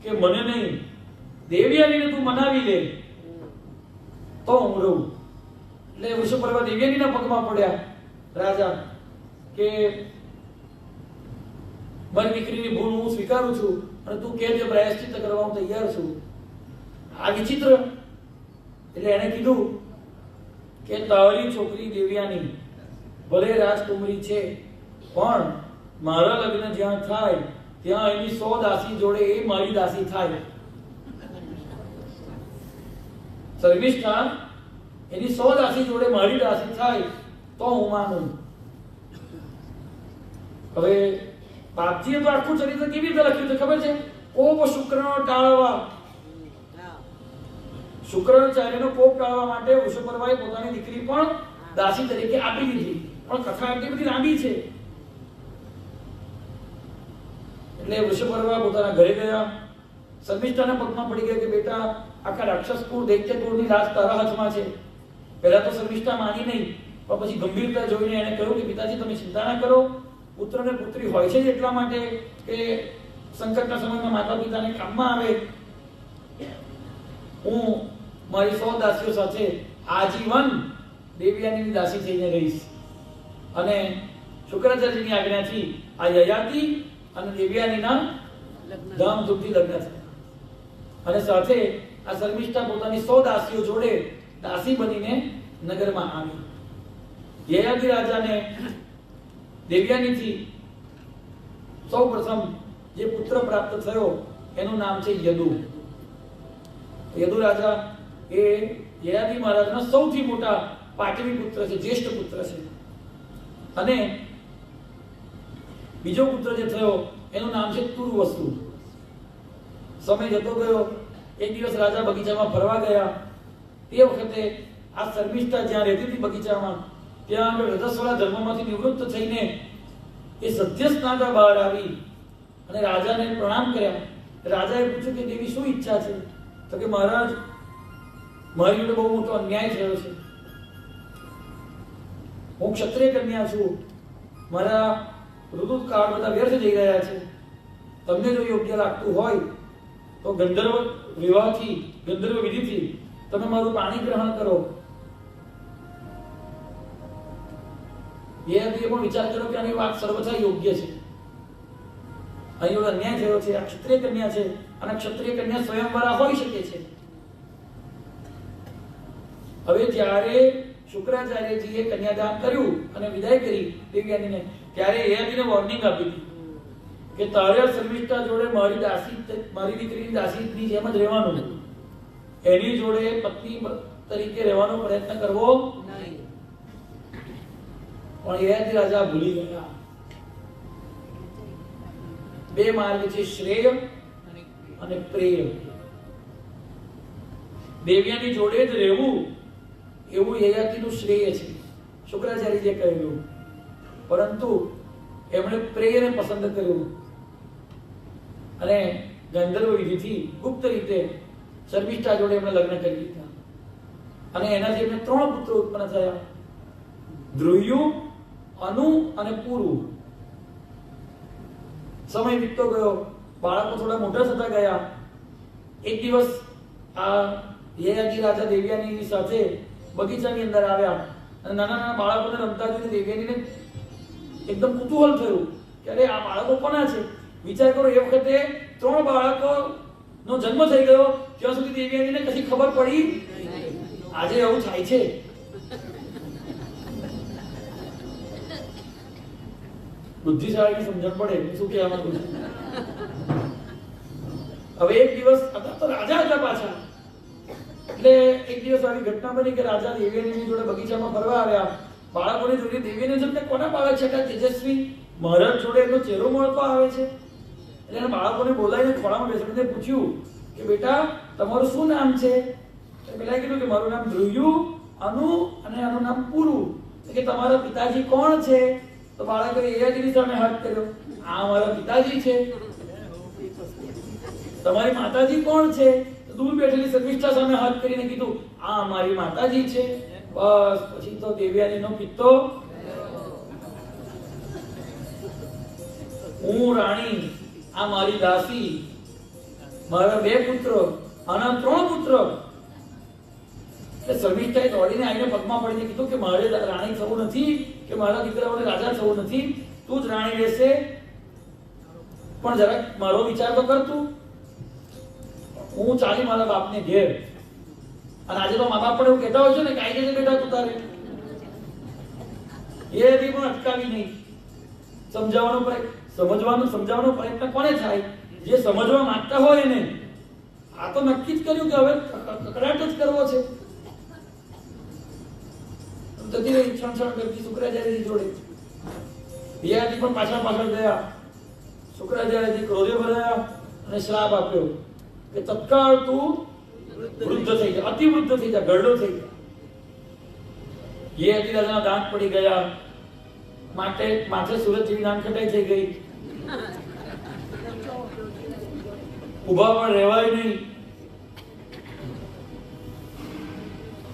કે મને નહીં, દેવ્યાનીને તું મનાવી લે તો હું રહું. એટલે વૃષભપર્વા દેવ્યાનીના પગમાં પડ્યા રાજા કે મારી દીકરીની ભૂલ હું સ્વીકારું છું અને તું કે પ્રાયશ્ચિત કરવા હું તૈયાર છું. આ વિચિત્ર. એટલે એને કીધું કે તારી છોકરી દેવ્યાની ભલે રાજકુમારી છે પણ મારા લગ્ન જ્યાં થાય ત્યાં એની 100 દાસી જોડે એ મારી દાસી થાય. શર્મિષ્ઠા એની 100 દાસી જોડે મારી દાસી થાય તો હું માનું. હવે બાપજીએ તો આખું ચરિત્ર કેવી રીતે લખ્યું છે ખબર છે? કોપ શુક્રનો ટાળવા, શુક્રાચાર્યનો કોપ ટાળવા માટે વૃષભપર્વાએ પોતાની દીકરી પણ દાસી તરીકે આપી દીધી. પણ કથા એટલી બધી લાંબી છે. એટલે વૃષભપર્વા પોતાના ઘરે ગયા. શર્મિષ્ઠાના પગમાં પડી ગયા કે બેટા, આખા રાક્ષસકુળ દૈત્યકુળની લાજ તારા હાથમાં છે. પહેલા તો શર્મિષ્ઠા માની નહીં, પણ પછી ગંભીરતા જોઈને એને કહ્યું કે પિતાજી તમે ચિંતા ના કરો, પુત્ર ને પુત્રી હોય છે જ એટલા માટે કે સંકટના સમયમાં માતા પિતાને કામમાં આવે. હું મારી 100 દાસીઓ સાથે આજીવન દેવ્યાનીની દાસી થઈને રહીશ. અને શુક્રાચાર્યની આજ્ઞાથી આ યયાતિ અને દેવ્યાનીના ધામધૂમથી લગ્ન થયા. અને સાથે આ શર્મિષ્ઠા પોતાની 100 દાસીઓ જોડે દાસી બનીને નગરમાં આવી. યયાતિ રાજાને દેવ્યાનીથી સૌ પ્રથમ જે પુત્ર પ્રાપ્ત થયો એનું નામ છે યદુ. યદુ રાજા એ યયાતિ મહારાજના સૌથી મોટા પાટવી પુત્ર છે, જ્યેષ્ઠ પુત્ર છે. અને બીજો પુત્ર જે થયો એનું નામ છે તુર્વસુ. સમય જતો ગયો. એક દિવસ રાજા બગીચામાં ફરવા ગયા. તે વખતે આ શર્મિષ્ઠા જ્યાં રહેતી હતી બગીચામાં, ત્યાં આગળ રજસ્વલા ધર્મમાંથી નિવૃત્ત થઈને એ સત્યસ્નાતા બહાર આવી અને રાજાને પ્રણામ કર્યા. રાજાએ પૂછ્યું કે દેવી શું ઈચ્છા છે? તો કે મહારાજ, મારી જોડે બહુ મોટો અન્યાય થયો છે. હું ક્ષત્રિય કન્યા છું, મારા ઋતુકાળ બધા વ્યર્થ જઈ રહ્યા છે. તમને જો યોગ્ય લાગતું હોય તો ગંધર્વ વિવાહથી, ગંધર્વ વિધિથી તમે મારું પાણી ગ્રહણ કરો. એ પણ વિચાર કર્યો કે આની વાત સર્વથા યોગ્ય છે. અહીં એવો અન્યાય થયો છે, આ ક્ષત્રિય કન્યા છે અને ક્ષત્રિય કન્યા સ્વયંવરા હોઈ શકે છે. હવે જ્યારે શુક્રાચાર્યજીએ કન્યાદાન કર્યું અને વિદાય કરી દેવયાનીને, ત્યારે યયાતિને વોર્નિંગ આપી હતી કે તારે શર્મિષ્ઠા જોડે મારી દીકરીની દાસીની જેમ જ રહેવાનું, એની જોડે પત્ની તરીકે રહેવાનો પ્રયત્ન કરવો નહીં. પણ યયાતિ રાજા ભૂલી ગયા. બે માર્ગ છે, શ્રેય અને પ્રેય. દેવયાની જોડે જ રહેવું એવું યયાતિનું શ્રેય છે, શુક્રાચાર્યજીએ કહ્યું. પરંતુ એમણે પ્રેયને પસંદ કર્યું અને ગંધર્વ વિધિથી ગુપ્ત રીતે શર્મિષ્ઠા જોડે એમણે લગ્ન કરી દીધા. અને એનાથી એમને 3 પુત્રો ઉત્પન્ન થયા, ધ્રુયુ, અનુ અને પુરુ. સમય વીતતો ગયો, બાળકો થોડા મોટા થતા ગયા. એક દિવસ આ યયાતિ રાજા દેવયાની સાથે બગીચાની અંદર આવ્યા અને નાના નાના બાળકોને રમતા જોઈને દેવયાનીને એકદમ કુતૂહલ થયું કે અરે આ બાળકો કોના છે. વિચાર કરો, એ વખતે 3 બાળકોનો જન્મ થઈ ગયો, ત્યાં સુધી દેવયાનીને કશી ખબર પડી. આજે એવું થાય છે. બુદ્ધિશાળીને સમજણ પડે શું કહેવા માંગુ છું. હવે એક દિવસ તો રાજા હતા પાછા, એટલે એક દિવસ આવી ઘટના બની કે રાજા દેવયાનીની જોડે બગીચામાં ફરવા આવ્યા. બાળકોને જોઈને દેવયાની જોડે કોના બાળક છે, તેજસ્વી મહારાજ જોડે એનો ચહેરો મળતો આવે છે. એટલે એને બાળકોને બોલાવીને ખોળામાં બેસાડીને પૂછ્યું કે બેટા તમારું શું નામ છે? પેલા કીધું કે મારું નામ ધ્રુયુ, અનુ અને આનું નામ પુરુ. કે તમારા પિતાજી કોણ છે? તો બાળકોએ યયાતિની સામે હાથ કર્યો, આ મારા પિતાજી છે. તમારી માતાજી કોણ છે? દૂર બેઠેલી શર્મિષ્ઠા સામે હાથ કરીને કીધું, આ મારી માતાજી છે. બસ પછી તો દેવયાનીનો પિત્તો. હું રાણી, આ મારી દાસી, મારા 2 પુત્ર, આના 3 પુત્ર. એટલે શર્મિષ્ઠાએ દોડીને આવીને પગમાં પડીને કીધું કે મારે રાણી થવું નથી, કે મારા દીકરાઓને રાજા થવું નથી, તું જ રાણી રહેશે. પણ જરાક મારો વિચાર તો કર તું. હું ચાલી મારા બાપને ઘેર. અને આજે તો મા બાપ પણ એવું કહેતા હોય છે ને કે આઈ જશે બેટા તું તારે. એ પણ અટકાવી નહીં. સમજાવવાનો પ્રયત્ન કોને થાય? જે સમજવા માંગતા હોય એને. આ તો નક્કી જ કર્યું કે હવે કકડાટ જ કરવો છે. જતી રહી છણછણ કરતી શુક્રાચાર્યજી જોડે. યયાતિ પણ પાછળ ગયા. શુક્રાચાર્યજી ક્રોધે ભરાયા અને શ્રાપ આપ્યો કે તત્કાળ તું વૃદ્ધ થઈ જા, અતિવૃદ્ધ થઈ જા, ગરડો થઈ જા. યયાતિ રાજાના દાંત પડી ગયા, માથે સુરત જેવી નાનખટાઈ થઈ ગઈ, ઉભા પણ રહેવાય નહીં,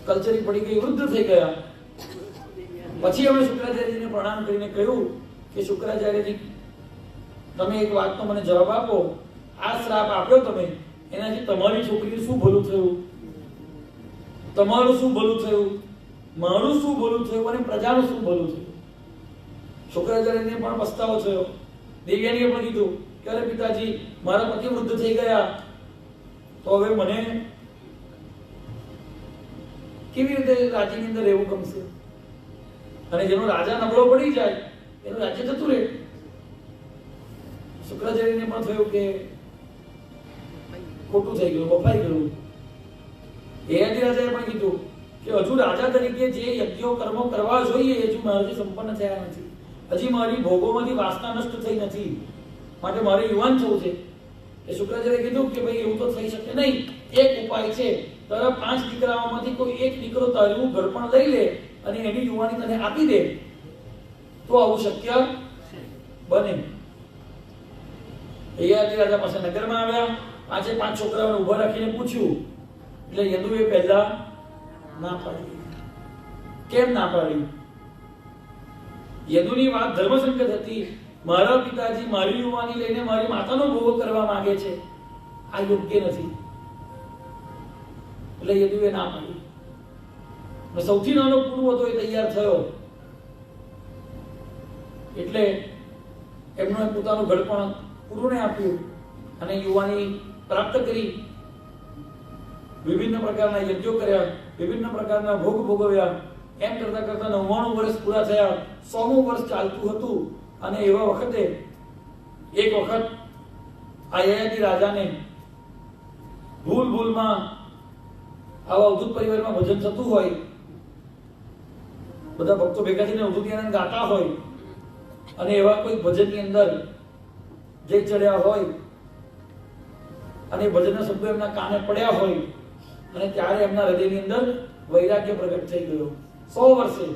કલ્ચરી પડી ગઈ, વૃદ્ધ થઈ ગયા. પછી અમે શુક્રાચાર્યજીને પ્રણામ કરીને કહ્યું કે શુક્રાચાર્યજી તમે એક વાતનો મને જવાબ આપો. આ શ્રાપ આપ્યો તમે, એનાથી તમારી છોકરીનું શું ભલું થયું? તમારું શું ભલું થયું? મારું શું ભલું થયું? અને પ્રજાનું શું ભલું થયું? શુક્રાચાર્યને પણ પસ્તાવો થયો. દેવયાનીએ પણ કીધું કે અરે પિતાજી, મારા પતિ વૃદ્ધ થઈ ગયા, તો હવે મને કેવી રીતે રાજ્યની અંદર રહેવું ગમશે? અને જેનો રાજા નબળો પડી જાય એનું રાજ્ય જતું રહે. શુક્રાચાર્યને પણ થયું કે ખોટું થઈ ગયું, બફાઈ ગયું. યયાતિ રાજાએ પણ કીધું કે હજુ રાજા તરીકે જે યજ્ઞો કર્મો કરવા જોઈએ હજુ મારાથી સંપન્ન થયા નથી. હજી મારી ભોગોમાંથી વાસના નષ્ટ થઈ નથી, માટે મારે યુવાન થવું છે. એ શુક્રાચાર્યએ કીધું કે ભાઈ એવું તો થઈ શકે નહીં. એક ઉપાય છે, તારા 5 દીકરાઓમાંથી કોઈ એક દીકરો તારું ઘડપણ લઈ લે અને એની યુવાની તને આપી દે, તો આવું શક્ય. બને. યયાતિ રાજા પાસે નગરમાં આવ્યા, 5 છોકરાઓને ઉભા રાખીને પૂછ્યું, એટલે યદુએ પહેલા ના પાડી. કેમ ના પાડી? યદુની વાત ધર્મસંકટ હતી. મારા પિતાજી મારી યુવાની લઈને મારી માતાનો ભોગ કરવા માંગે છે, આ યોગ્ય નથી. એટલે યદુએ ના પાડી. સૌથી નાનો પુરુ હતો એ તૈયાર થયો, એટલે એમણે પોતાનું ઘડપણ પુરુને આપ્યું અને યુવાની પ્રાપ્ત કરી. વિભિન્ન પ્રકારના યજ્ઞો કર્યા, વિભિન્ન પ્રકારના ભોગ ભોગવ્યા. એમ કરતા કરતા 99 વર્ષ પૂરા થયા. 100મું વર્ષ ચાલતું હતું અને એવા વખતે એક વખત આ યયાતિ રાજાને ભૂલમાં આવા અવધૂત પરિવારમાં ભજન થતું હોય, બધા ભક્તો ભેગા થઈને અવધૂત આનંદ ગાતા હોય અને એવા કોઈ ભજનની અંદર જે ચડ્યા હોય અને ભજનના શબ્દો એમના કાને પડ્યા હોય અને ત્યારે એમના હૃદયની અંદર વૈરાગ્ય પ્રગટ થઈ ગયો. 100 વર્ષે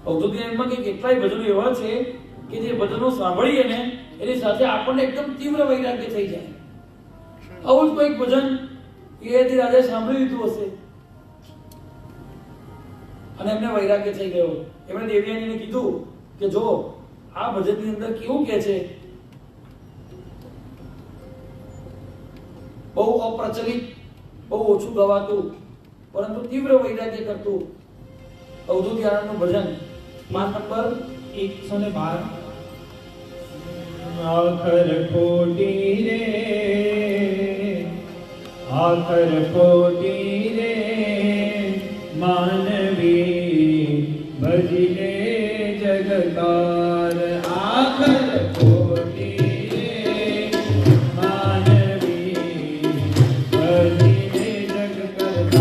અવધૂતમાં કેટલાય ભજનો એવા છે કે જે ભજનો સાંભળીએ ને એની સાથે આપણને એકદમ તીવ્ર વૈરાગ્ય થઈ જાય. આવું જ કોઈક ભજન યયાતિ રાજાએ સાંભળી લીધું હશે અને એમને વૈરાગ્ય થઈ ગયો. એમણે દેવયાનીને કીધું કે જો આ ભજનની અંદર કેવું કે છે, બહુ અપ્રચલિત, બહુ ઓછું ગવાતું પરંતુ તીવ્ર વૈરાગ્ય કરતું અવધૂત આનંદનું ભજન. માન નંબર 112. આખર ખોટી રે, આખર ખોટી રે, માનવી ભજને જગતાર. આખર ખોટી રે, માનવી ભજને જગતાર.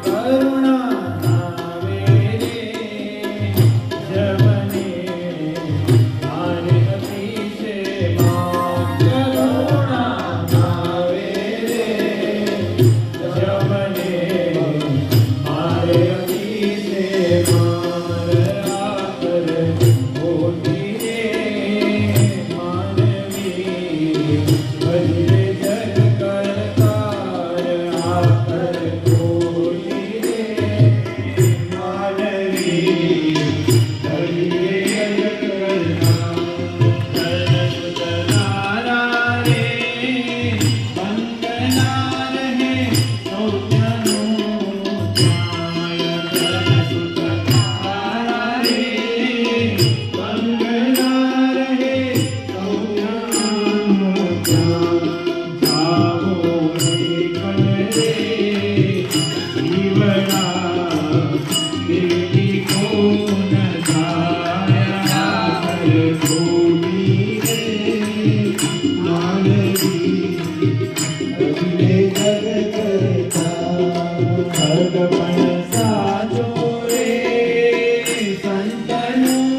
કરુણા આવે રે જમને મારે અતિશે માં. કરુણા આવે રે જમને મારે અતિશે માર. આખર ખોટી રે, માનવી ભજને જગ કરતાર. આખર ખોટી રે, માનવી ભજને જગ કરતાર. તનસુતનારા રે, વંદના રહે સૌજનું ન્યાય. તનસુતનારા રે, વંદના રહે સૌજનું ન્યાય. જાવો નિકલ રે જીવડા, દેવી કોન થાય. આખર ખોટી રે, માનવી ભજને જગ કરતાર. ખડપણ સાચો રે સંતનું,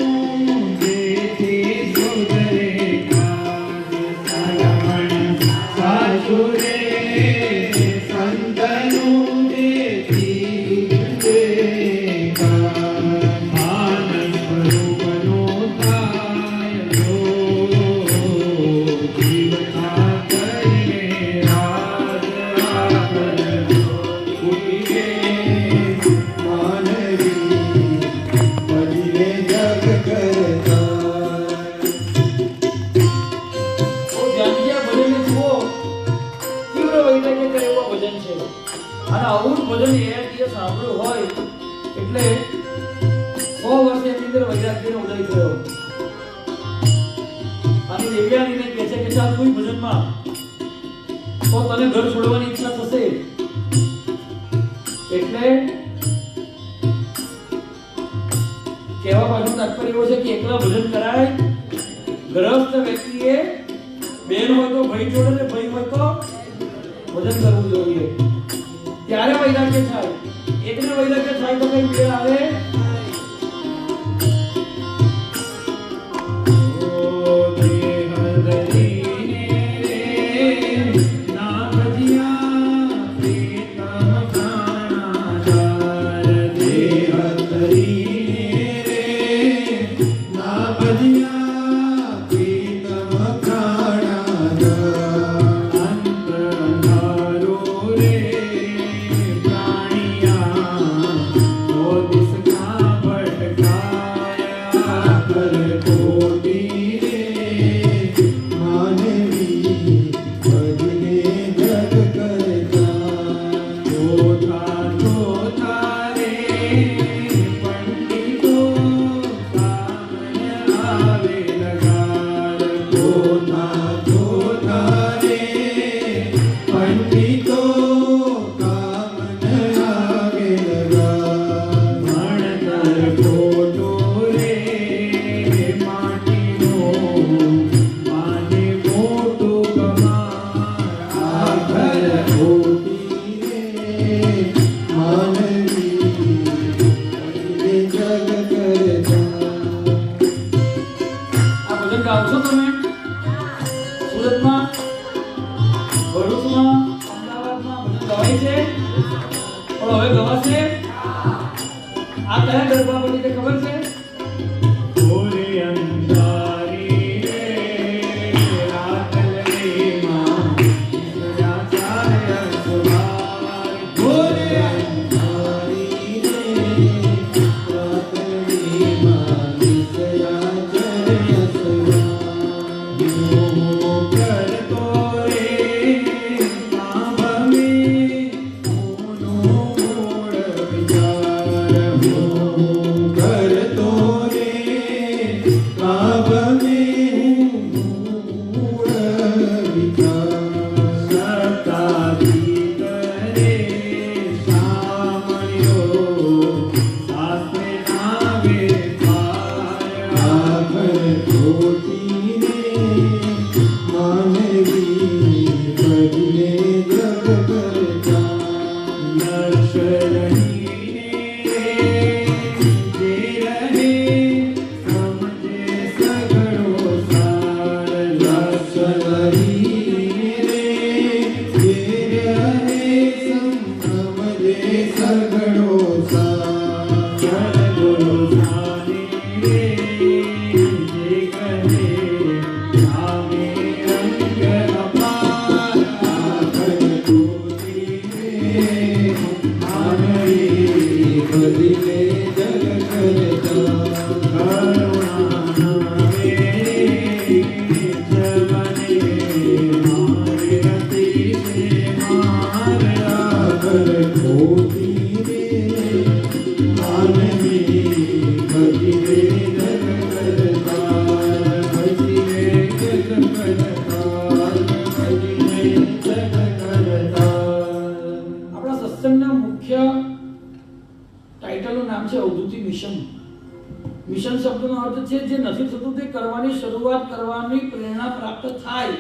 જેથી સુધરે કાજ. ખડપણ સાચો રે સંતનું, જેથી સુધરે કાજ. માન સ્વરૂપનો થાય જો, જીવતા કરીને રાજ. આખર ખોટી રે, માનવી ભજને જગ કરતાર. તો ધ્યાનથી આ ભજનને જુઓ, તીવ્ર વૈરાગ્ય કરે એવું આ ભજન છે. અને આવું જ ભજન યયાતિએ સાંભળ્યું હોય એટલે 100 વર્ષે એની અંદર વૈરાગ્યનો ઉદય થયો. અને દેવયાનીને કહે છે કે ચાલ તું ભજનમાં, તો તને ઘર છોડવાની ઈચ્છા થશે. એટલે કહેવા પાછળ તાત્પર્ય એવો છે કે એકલા ભજન કરાય. ગ્રસ્ત વ્યક્તિએ બેન હોય તો ભાઈ જોડે ને ભાઈ હોય તો ભજન કરવું જોઈએ. ત્યારે વૈરાગ્ય થાય. એકને વૈરાગ્ય થાય તો કઈ મેળ આવે? ઓ દેહ ધરીને રે, ના ભજ્યા પ્રીતમ પ્રાણાધાર. દેહ ધરીને રે, કયા ગર્ભાવતી તે ખબર છે? ઓરે અંધારી રે રાતલે માં ઈશ્વરા ચારે અસવાર. ઓરે અંધારી રે રાતલે માં ઈશ્વરા ચારે અસવાર. કરતો રે કામ મે નો મૂળ વિચાર. કરતો રે કામ મે મૂળ વિચાર. સતાવી કરે સામણ્યો સાથે નાવે પાર. આખર ખોટી રે માનવી કરીને જગ કરતા. લક્ષરહીને જે રહે સમજે સગળો સાર. લક્ષરહીને જે રહે સમજે સગળો સાર. સદગુરુ સાને રે જે કહે નામે રંગ અપાર. આખર ખોટી રે માનવી કરીને જગ કરતા. કરુણા નામે જગને મારે રતી છે માર. આખર ખોટી રે માનવી કરીને જગ કરતા. ભજીને જગ કરતા. ભજીને જગ કરતા. આપણા સત્સંગના મુખ્ય ટાઇટલનું નામ છે અવધૂતિ મિશન. મિશન શબ્દનો અર્થ છે જે નથી થતું તે કરવાની શરૂઆત કરવાની પ્રેરણા પ્રાપ્ત થાય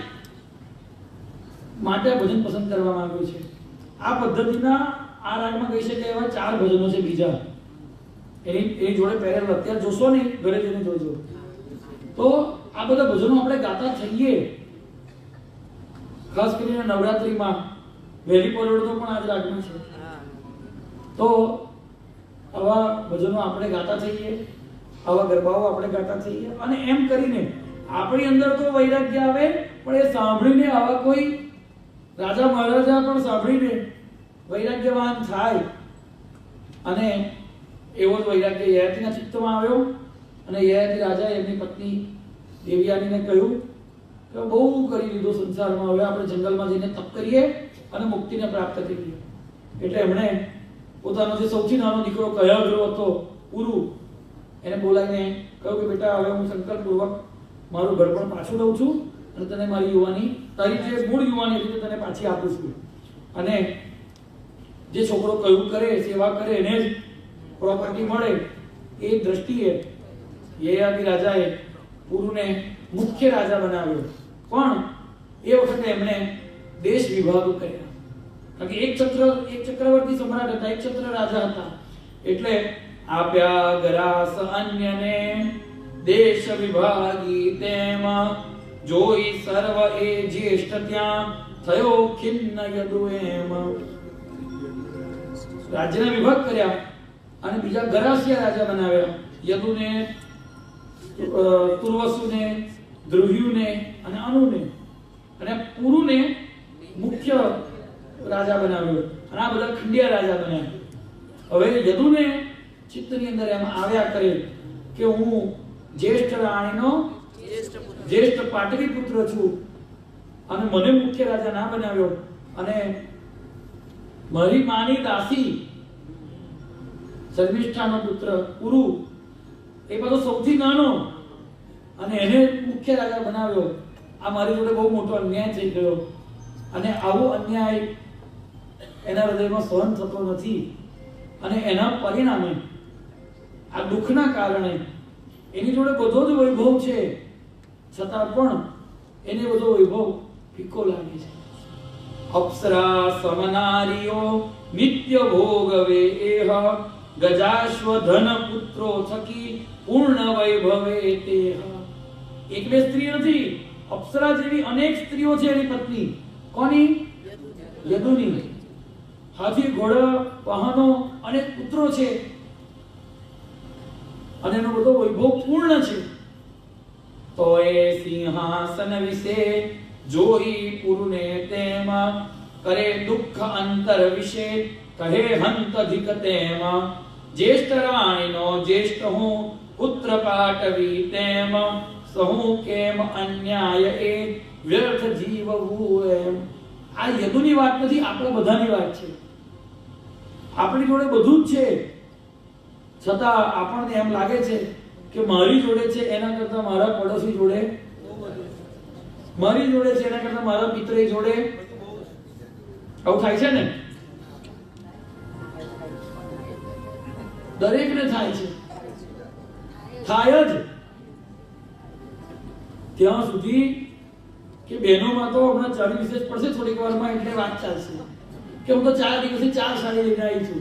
માટે આ ભજન પસંદ કરવામાં આવ્યું છે. આ પદ્ધતિના આ રાગમાં કહી શકાય એવા 4 ભજનો છે બીજા. એની જોડે પહેરેલ અત્યારે જોશો ને, ઘરે જઈને જોજો. તો આ બધા ભજનો આપણે ગાતા થઈએ, ખાસ કરીને નવરાત્રીમાં વહેલી પરોળનો પણ આ જ રાગમાં છે. તો આવા ભજનો આપણે ગાતા થઈએ, આવા ગરબાઓ આપણે ગાતા થઈએ, અને એમ કરીને આપણી અંદર તો વૈરાગ્ય આવે, પણ એ સાંભળીને આવા કોઈ રાજા મહારાજા પણ સાંભળીને વૈરાગ્યવાન થાય. અને એવો જ વૈરાગ્ય યયાતિના ચિત્તમાં આવ્યો અને યયાતિ રાજાએ એમની પત્ની દેવયાનીને કહ્યું કે બહુ કરી લીધો સંસારમાં, હવે આપણે જંગલમાં જઈને તપ કરીએ અને મુક્તિને પ્રાપ્ત કરીએ. એટલે એમણે પોતાનો જે સૌથી નાનો દીકરો કયાગ્રહ હતો પુરુ, એને બોલાવીને કહ્યું કે બેટા હવે હું સંકલ્પપૂર્વક મારું ઘર પણ પાછું લઉં છું અને તને મારી યુવાની, તારી જે મૂળ યુવાની હતી તે તને પાછી આપું છું. અને જે છોકરો કયું કરે, સેવા કરે, એને જ પ્રોપર્ટી મળે, એ દ્રષ્ટિએ યયાતિ રાજાએ પુરુને મુખ્ય રાજા બનાવ્યો. પણ એ વખતે એમણે દેશ વિભાગ કર્યા, કારણ કે એક ચક્રવર્તી સમ્રાટ હતા, એક છત્ર રાજા હતા. એટલે આપ્યા ગરાસ અન્યને દેશ વિભાગી તેમાં જોઈ સર્વ એ જ્યેષ્ઠ ત્યાં થયો ખિન્ન યદુ એમ. રાજ્યના વિભાગ કર્યા અને બીજા ગરાસિયા રાજા બનાવ્યા. યદુને, તુર્વસુને, દ્રુહ્યુને અને અનુને, અને પુરુને મુખ્ય રાજા બનાવ્યો. અને આ બધા ખંડિયા રાજા બન્યા. હવે યદુને ચિત્તની અંદર એમ આવ્યા કરે કે હું જ્યેષ્ઠ રાણીનો જ્યેષ્ઠ પાટવી પુત્ર છું અને મને મુખ્ય રાજા ના બનાવ્યો, અને મારી માની દાસી શર્મિષ્ઠાનો પુત્ર પુરુ એ બધો સૌથી નાનો, અને એને મુખ્ય રાજા બનાવ્યો. આ મારી જોડે બહુ મોટો અન્યાય થઈ ગયો, અને આવો અન્યાય એના હૃદયમાં સહન થતો નથી. અને એના પરિણામે આ દુઃખના કારણે એની જોડે બધો જ વૈભવ છે, છતાં પણ એને બધો વૈભવ ફીકો લાગે છે. અપ્સરા સમનારીઓ નિત્ય ભોગવે એહ ગજાશ્વ ધન પુત્રો થકી પૂર્ણ વૈભવે તેહ. એક બે સ્ત્રી નથી, અપ્સરા જેવી અનેક સ્ત્રીઓ છે એની પત્ની. કોની? યદુની. હાથી, ઘોડા, વાહનો, અનેક પુત્રો છે. અને એનો બધો વૈભવ પૂર્ણ છે. તો એ સિંહાસન વિશે જોઈ પુરને તેમ, કરે દુઃખ અંતર વિશે કહે હંત અધિક તેમ. જ્યેષ્ઠ રાણીનો જ્યેષ્ઠ હું પુત્ર પાટવી તેમ, સહુ કેમ અન્યાય એ વ્યર્થ જીવવું એમ. આ યદુની વાત નથી, આપણા બધાની વાત છે. આપણી જોડે બધું જ છે, છતાં આપણને એમ લાગે છે કે મારી જોડે છે એના કરતા મારા પડોશી જોડે, મારી જોડે છે એના કરતા મારા પિતરી જોડે. આવું થાય છે ને, દરેકને થાય છે, થાય જ. ત્યાં સુધી કે બહેનોમાં તો હમણાં ચાલી વિશેષ પડશે થોડીક વારમાં, એટલે વાત ચાલશે કે હું તો 4 દિવસે 4 સાડી લઈને આવી છું.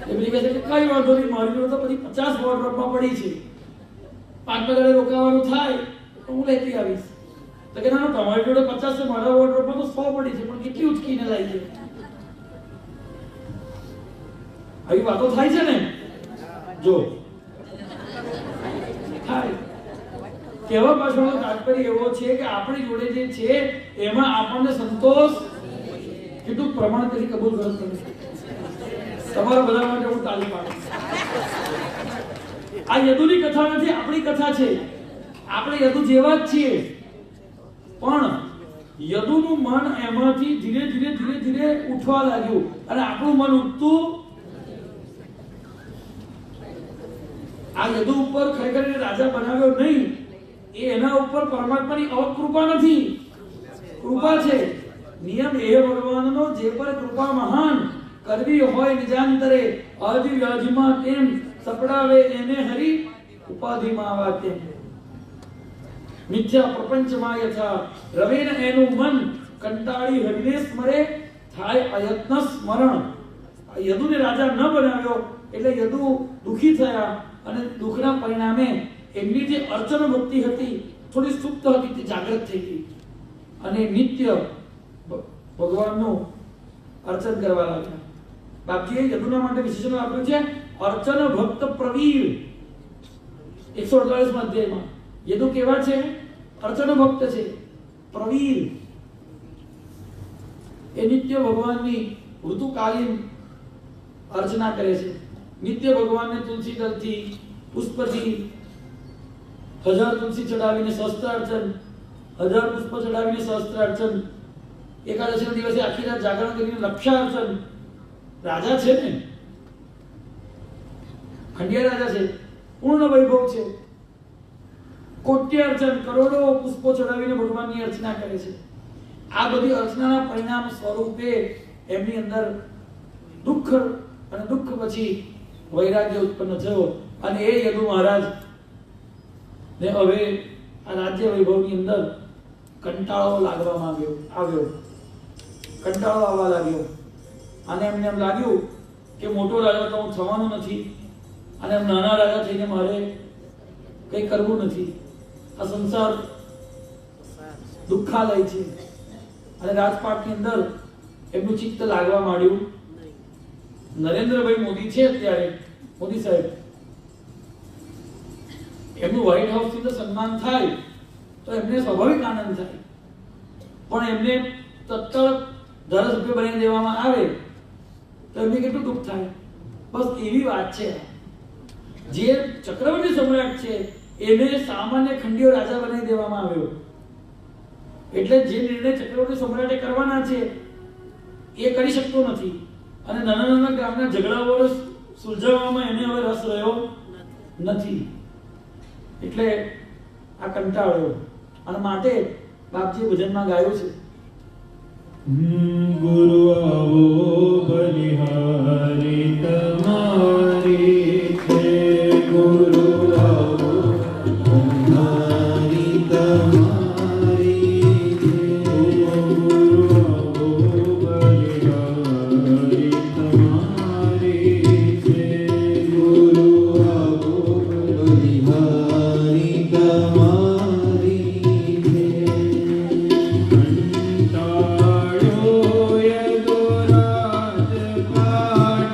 એમની કહે છે કે કઈ વાંધો નહીં, મારી જોડે તો પછી 50 વોર્ડરોબમાં પડી છે, 5 દાડે રોકાવાનું થાય તો હું લેતી આવીશ. તો કે ના, તમારી જોડે 50 છે, મારા વોર્ડરોબમાં તો 100 પડી છે, પણ કેટલી ઉચકીને લાવી છે. આવી વાતો થાય છે ને, જો થાય. કહેવા પાછળનો તાત્પર્ય એવો છે કે આપણી જોડે જે છે એમાં આપણને સંતોષ કેટલું પ્રમાણ કરી કબૂલ કરો તમે. તમારા બધા માટે હું તાળી પાડું. આ યદુની કથા નથી, આપણી કથા છે. આપણે યદુ જેવા જ છીએ, પણ યદુનું મન એમાંથી ધીરે ધીરે ધીરે ધીરે ઉઠવા લાગ્યું અને આપણું મન ઉઠતું. આ યદુ ઉપર ખરેખર રાજા બનાવ્યો નહીં, એ એના ઉપર પરમાત્માની અવકૃપા નથી, કૃપા છે. નિયમ એ ભગવાનનો જે પર કૃપા મહાન કરવી હોય નિજાંતરે, અજ વ્યાજમાં તેમ સપડાવે એને હરી ઉપાધિમાં આવા તેમ. મિથ્યા પ્રપંચમાં યથા રવેન એનું મન કંટાળી હરિને સ્મરે, થાય અયત્ન સ્મરણ. યદુને રાજા ન બનાવ્યો એટલે યદુ દુખી થયા અને દુઃખના પરિણામે એમની જે અર્ચન ભક્તિ હતી થોડી સુપ્ત હતી, તે જાગૃત થઈ ગઈ અને નિત્ય ભગવાનનું અર્ચન કરવા લાગ્યા. બાપજીએ યદુના માટે વિશેષણ આપ્યું છે અર્ચન ભક્ત પ્રવીર. 148 અધ્યાયમાં યદુ કેવા છે? અર્ચન ભક્ત છે, પ્રવીર. એ નિત્ય ભગવાનની ઋતુકાલીન અર્ચના કરે છે. નિત્ય ભગવાનને તુલસી દળથી, પુષ્પથી 1000 તુલસી ચડાવીને સહસ્ત્રાર્ચન, 1000 પુષ્પ ચડાવીને સહસ્ત્રાર્ચન, એકાદશીના દિવસે આખી રાત જાગરણ કરીને લક્ષાર્ચન. રાજા છે ને, ખંડિયા રાજા છે, પૂર્ણ વૈભવ છે. કોટ્યાર્ચન, કરોડો પુષ્પો ચડાવીને ભગવાનની અર્ચના કરે છે. આ બધી અર્ચનાના પરિણામ સ્વરૂપે એમની અંદર દુઃખ અને દુઃખ પછી વૈરાગ્ય ઉત્પન્ન થયો અને એ યદુ મહારાજ ને હવે આ રાજ્ય વૈભવની અંદર કંટાળો લાગવામાં આવ્યો. કંટાળો આવવા લાગ્યો અને એમને એમ લાગ્યું કે મોટો રાજા તો હું થવાનો નથી અને નાના રાજા થઈને મારે કંઈ કરવું નથી. આ સંસાર દુઃખાલય છે અને રાજપાટની અંદર એમનું ચિત્ત લાગવા માંડ્યું. નરેન્દ્રભાઈ મોદી છે અત્યારે, મોદી સાહેબ, એમનું વ્હાઇટ હાઉસ થી સન્માન થાય તો એમને સ્વાભાવિક આનંદ થાય, પણ એમને તત્કાળ ધારાસભ્ય બનાવી દેવામાં આવે તો એમને કેટલું દુઃખ થાય. બસ એવી વાત છે. જે ચક્રવર્તી સમ્રાટ છે એને સામાન્ય ખંડિયો રાજા બનાવી દેવામાં આવ્યો, એટલે જે નિર્ણય ચક્રવર્તી સમ્રાટે કરવાના છે એ કરી શકતો નથી અને નાના નાના ગામના ઝઘડાઓ સુલઝાવવામાં એને હવે રસ રહ્યો નથી. એટલે આ કંટાળ્યો અને માટે બાપજી ભજનમાં ગાયું છે, ગુરુ આવો બલિહારી તમારી છે, ગુરુ આવો બલિહારી તમારી છે, ગુરુ આવો બલિહારી તમારી છે, ગુરુ આવો બલિહારી તમારી છે. કંટાળો યદુરાજ પાટ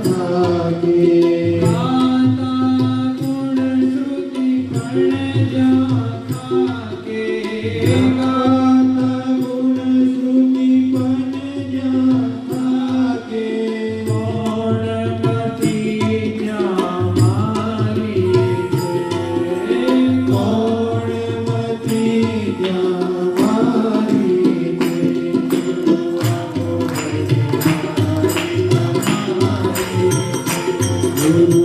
થાકે ગાતા ગુણ શ્રુતિ પણ જા થાકે ગાતા ગુણ શ્રુતિ પણ જા થાકે કોણમતી જ્યાં મારી છે કોણમતી જ્યાં મારી છે ગુરુ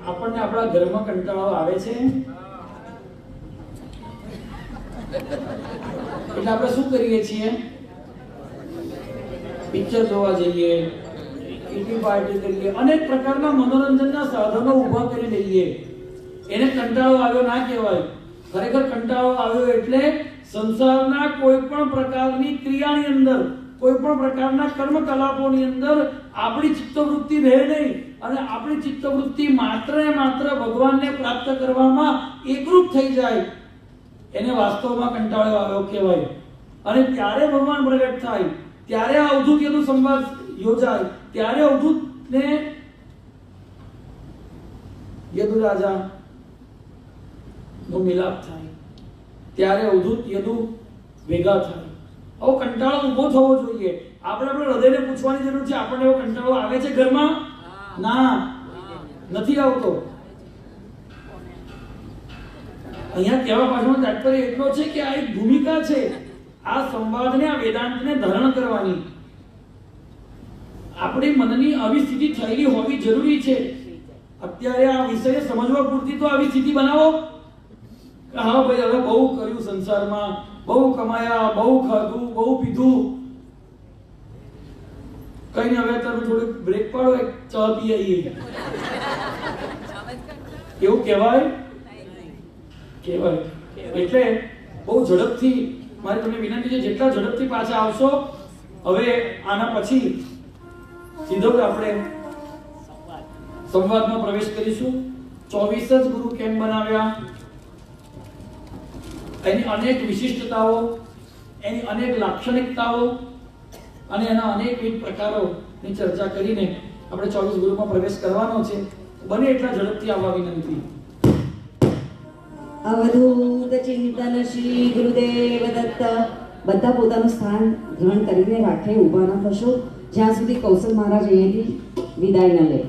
આપણને આપણા ઘરમાં કંટાળો આવે છે એટલે આપણે શું કરીએ છીએ? પિક્ચર જોવા જઈએ, કીટી પાર્ટી કરીએ, અનેક પ્રકારના મનોરંજનના સાધનો ઊભા કરી લઈએ. એને કંટાળો આવ્યો ના કહેવાય. ખરેખર કંટાળો આવ્યો એટલે સંસારના કોઈ પણ પ્રકારની ક્રિયાની અંદર, કોઈ પણ પ્રકારના કર્મકલાપોની અંદર આપણી ચિત્તવૃત્તિ રહે નહીં અને આપણી ચિત્તવૃત્તિ માત્ર ને માત્ર ભગવાનને પ્રાપ્ત કરવામાં એકરૂપ થઈ જાય, એને વાસ્તવમાં કંટાળો આવ્યો કહેવાય. અને ત્યારે ભગવાન પ્રગટ થાય, ત્યારે આ અવધૂત યદુ સંવાદ યોજાય, ત્યારે અવધૂતને યદુ રાજા નો મિલાપ થાય, ત્યારે અવધૂત યદુ ભેગા થાય. આવો કંટાળો ઊભો થવો જોઈએ. આપણે આપણા હૃદયને પૂછવાની જરૂર છે, આપણને એવો કંટાળો આવે છે ઘરમાં? ના, નથી આવતો. અહીંયા કહેવા પાછળનો તાત્પર્ય એટલો છે કે આ એક ભૂમિકા છે, આ સંવાદને, આ વેદાંતને ધારણ કરવાની. આપણી મનની આવી સ્થિતિ થયેલી હોવી જરૂરી છે. અત્યારે આ વિષય સમજવા પૂરતી તો આવી સ્થિતિ બનાવો કે હા ભાઈ હવે બહુ કર્યું સંસારમાં, બહુ કમાયા, બહુ ખાધું, બહુ પીધું, કઈ નહીં, હવે તમે થોડું બ્રેક પાડો, એક ચા પી આવીએ. એવું કહેવાય? કહેવાય. એટલે બહુ ઝડપથી મારી તમને વિનંતી છે, જેટલા ઝડપથી પાછા આવશો. હવે આના પછી સીધો જ આપણે સંવાદમાં પ્રવેશ કરીશું. 24 જ ગુરુ કેમ બનાવ્યા, એની અનેક વિશિષ્ટતાઓ, એની અનેક લાક્ષણિકતાઓ અને એના અનેકવિધ પ્રકારોની ચર્ચા કરીને આપણે 24 ગુરુમાં પ્રવેશ કરવાનો છે. બને એટલા ઝડપથી આવવા વિનંતી. અવધૂત ચિંતન શ્રી ગુરુદેવ દત્ત. બધા પોતાનું સ્થાન ગ્રહણ કરીને રાખે, ઊભા ન થશો જ્યાં સુધી કૌશલ મહારાજ અહીંયાથી વિદાય ન લે.